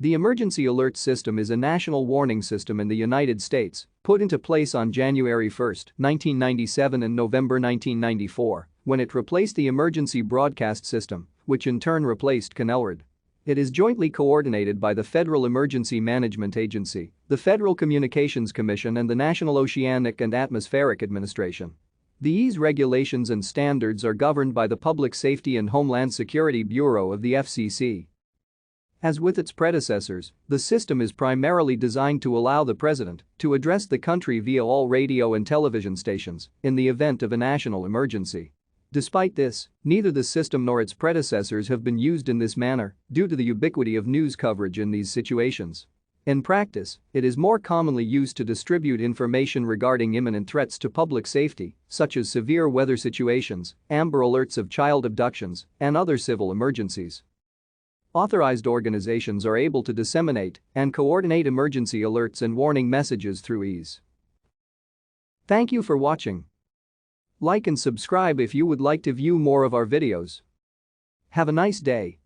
The Emergency Alert System is a national warning system in the United States, put into place on January 1, 1997 and November 1994, when it replaced the Emergency Broadcast System, which in turn replaced CONELRAD. It is jointly coordinated by the Federal Emergency Management Agency, the Federal Communications Commission and the National Oceanic and Atmospheric Administration. These regulations and standards are governed by the Public Safety and Homeland Security Bureau of the FCC. As with its predecessors, the system is primarily designed to allow the president to address the country via all radio and television stations in the event of a national emergency. Despite this, neither the system nor its predecessors have been used in this manner due to the ubiquity of news coverage in these situations. In practice, it is more commonly used to distribute information regarding imminent threats to public safety, such as severe weather situations, Amber Alerts of child abductions, and other civil emergencies. Authorized organizations are able to disseminate and coordinate emergency alerts and warning messages through ease. Thank you for watching. Like and subscribe if you would like to view more of our videos. Have a nice day.